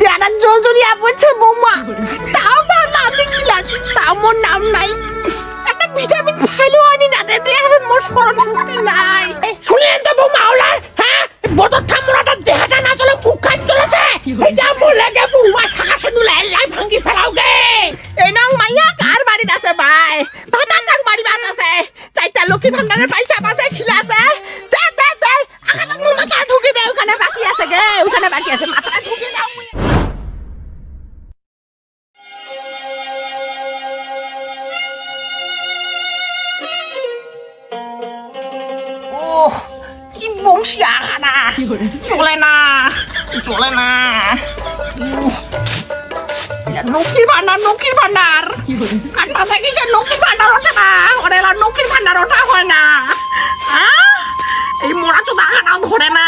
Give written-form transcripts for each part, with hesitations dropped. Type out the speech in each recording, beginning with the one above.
যারা জলজলিয়া পড়ছে বৌমা, তাও ভালো দেখিলাম, তাও মোর নাম নাই। একটা ভিটামিন খাইলেও আনি না দে, মোর স্মরণ শক্তি নাই। শুনলেন তো বৌমা ওলার, হ্যাঁ বদর থামরাটা দেহাটা না চলে মুখ খান চলেছে। এটা বলে গে বৌমা শাখা সেন্দুর লাই ভাঙ্গি ফেলাও গে। এই নং মাইয়া কার বাড়িতে আছে ভাই? ভাতা কার বাড়ি বাত আছে? চারটা লক্ষ্মী ভান্ডারের পয়সা পাছে খিলা আছে। দে দে দে আকাটা মোর মাথা ঢুকে দে, ওখানে বাকি আছে গে, ওখানে বাকি আছে, মাথাটা ঢুকে দাও। ওহ কি বংশী আখানা, চলে না চলে না। নকির ভান্ডার, নকির ভান্ডার একটা দেখিস, নকির ভান্ডার ওঠে না, ওরে নকির ভান্ডার ওঠা হয় না। এই মোড়া চোদা আখানাও ধরে না।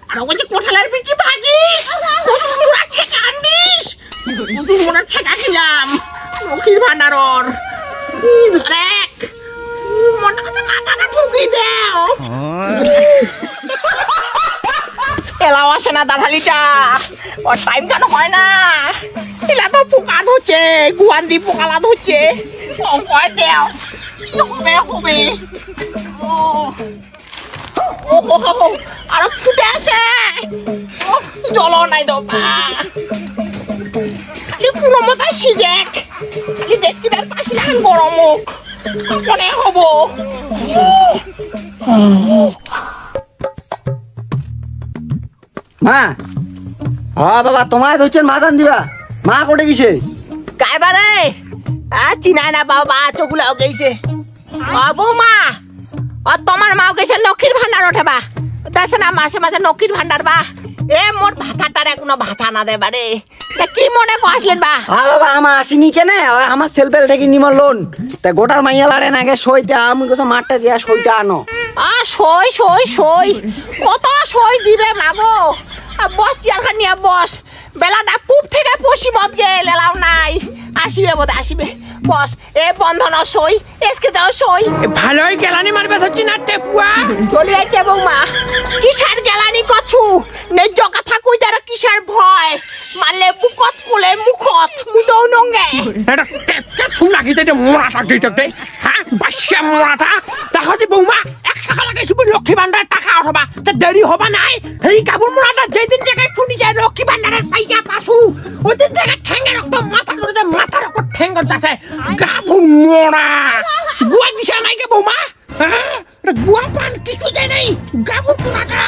আর ওই যে কোঠালের পিচি ভাজি মোড়া ছেঁকা আনদিস, মোড়া ছেঁকা খেলাম। নকির ভান্ডার ওর এক মোটা কাছে মাথাটা ঢুকি দেও। এলাও আসে না দাঁড়ালিটা, ওর টাইম কেন হয় না? এলা তো পোকা ধরছে, গুয়ান দি পোকালা ধরছে, কয় দেও কি হবে হবে। ও আর ফুটে আসে, জল নাই দবা, খালি পুরো মতো সিজেক, খালি ডেস্কিটার পাশে লাগান গরম মুখ মনে হব। মা, হ্যাঁ বাবা তোমায় ধরছেন মাথান দিবা। মা কোটে গেছে? কাইবারে চিনাই না বাবা, চোখগুলাও গেছে। বৌমা তোমার মাও গেছে লক্ষ্মীর ভান্ডার ওঠেবা, দেখছে না মাসে মাসে লক্ষ্মীর ভান্ডার বা। এ মোর ভাতাটারে কোনো ভাতা না দেবা রে, কি মনে আসলেন বা? হ্যাঁ বাবা আমার আসিনি কেনে, আমার সেলফেল থেকে নিম লোন, তা গোটার মাইয়া লাড়ে নাকি সইতে, আমি কোথাও মাঠটা যে সইটা আনো। সই সই সই কত সই দিবে মাগো? বস চেয়ারখান নিয়ে বস, বেলাটা পূব থেকে পশ্চিমত গেল এলাও নাই, আসিবে বোধ আসিবে। বস এ বন্ধন সই, এসকে দাও সই। ভালোই গেলানি মারবে হচ্ছি না টেপুয়া, চলে যাচ্ছে বৌমা। কিসের গেলানি কছু ন্যায্য কথা কই তার কিসের ভয়? মারলে বুকত কোলে মুখত মুদৌ নঙ্গে। এটা টেপটা ছুম লাগিতে এটা মোড়াটা দিতে, হ্যাঁ বাসা মোড়াটা তাহলে বৌমা 1 টাকা লাগাইছি লক্ষ্মী ভান্ডার টাকা অথবা তা দেরি হবা নাই। এই কাপড় মোড়াটা যেদিন জায়গায় শুনি যায় লক্ষ্মী ভান্ডারের পয়সা পাসু, ওই দিন জায়গায় ঠেঙ্গের রক্ত মাথা করে যায়, মাথার উপর ঠেঙ্গ যাচ্ছে। কাপড় মোড়া গুয়া দিশা নাই গে বৌমা, হ্যাঁ গুয়া পান কিছু দেয় নাই, কাপড় মোড়াটা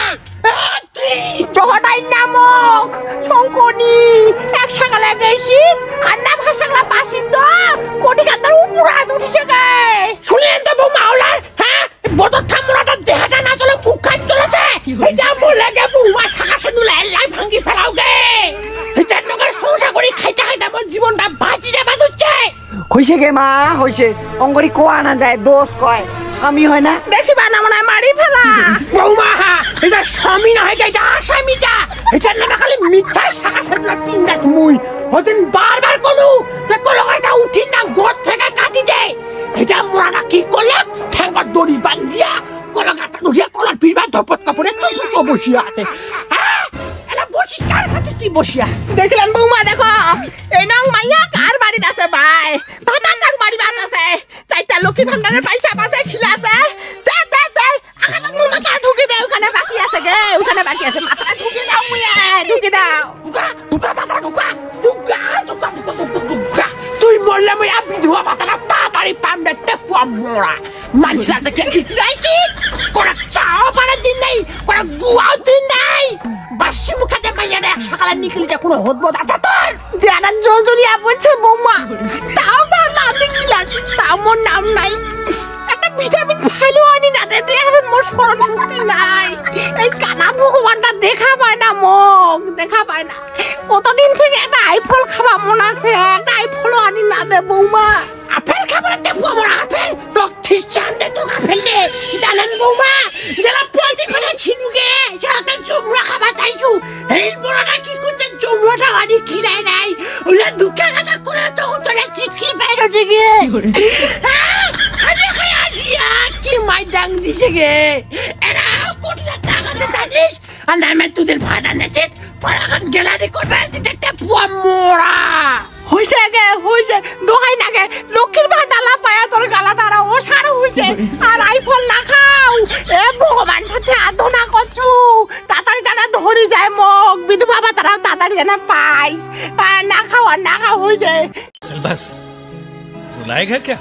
চহটাই নামক শঙ্কনি এক সকালে গেছি আর না ভাষাগুলা বাসিন্দ কোটি কাতার উপরে উঠিছে গে। শুনলেন তো বৌমা ওলার, হ্যাঁ বদর থামরাটা দেহাটা না চলে মুখ খান চলেছে। এটা বলে গে বৌমা শাখা সেন্দুর লাই ভাঙ্গি ফেলাও গে। এটার নগর সংসার করি খাইতে খাইতে আমার জীবনটা বাঁচি যাবা ধরছে। হইছে গে মা হইছে, অঙ্গরি কোয়া না যায় দোষ কয়, স্বামী হয় না দেখিবা না মনে মারি ফেলা। বৌমা এটা স্বামী না হয় এটা আসামিটা, এটার নামে খালি মিথ্যা শাখা সেন্দুর পিন্দাস মুই। ওদিন বারবার কলু যে কলকাতা উঠি না ঘর থেকে কাটি দেয়। এটা মোড়াটা কি করলে ঠেঙ্গর দড়ি বান্ধিয়া কলকাতা উঠিয়া কলার পিড়বার ধপত কাপড়ে তো বসিয়া আছে। হ্যাঁ এলা বসি কার কাছে কি বসিয়া? দেখলেন বৌমা দেখো, এই নং মাইয়া কার বাড়িতে আছে ভাই? ভাতা কার বাড়ি বাত আছে? চারটা লক্ষ্মী ভান্ডারের পয়সা পাছে খিলা আছে। দে দে দে আকাটা মোর মাথা ঢুকে দে, ওখানে বাকি আছে গে, ওখানে বাকি আছে, মাথাটা ঢুকে দাও মুয়ে, ঢুকে দাও। ঢুকা মাথা ঢুকা ঢুকা ঢুকা ঢুকা। তুই বললে মুই বিধবা মাথাটা তাড়াতাড়ি পামবে টেপুয়া মোড়া। মানুষরা দেখে ইসরাইছি কোনো চাও পানার দিন নেই, কোনো গুয়াও দিন নেই। বাসি মুখাতে মাইয়া এক সকালে নিকলি যে কোনো হদবদ আছে তোর? যারা জলজলিয়া পড়ছে বৌমা, তাও ভালো দেখিলাম, তাও মোর নাম নাই। একটা ভিটামিন খাইলেও আনি না দে, মোর স্মরণ শক্তি নাই। এই কানা ভগবানটা দেখা পায় না, মুখ দেখা পায় না। কতদিন থেকে একটা আইফল খাবা মন আছে, একটা আইফলও আনি না দে বৌমা। আপেল খাবার টেপুয়া মোড়া আপেল তো ঠিক চান্দে তো আপেল নে জানেন বৌমা, জেলা পয়তি পেটে ছিনুগে সাথে জমরা খাবার চাইছু। এই মোড়াটা কি করতে জমরাটা আনি খিলাই নাই, ওলা দুঃখে কথা করে তো তোরা চিটকি বাইরে থেকে আমি খাই আসিয়া কি মাই ডাং দিছে গে। এরা কোটি টাকা জানিস আর নামে তোদের ভাড়া নেছে পড়াখান গ্যালারি করবে সেটা পুয়া মোড়া হইছে গে হইছে দোহাই না গে লক্ষ্মীর ভান্ডালা পায়া তোর গালাটারা ও সারা হইছে আর আইফোন না খাও এ ভগবান ঠাতে আদনা করছু তাড়াতাড়ি জানা ধরি যায় মগ বিধবা বাবা তারা তাড়াতাড়ি জানা পাইস না খাও আর না খাও হইছে चल बस रुलाएगा क्या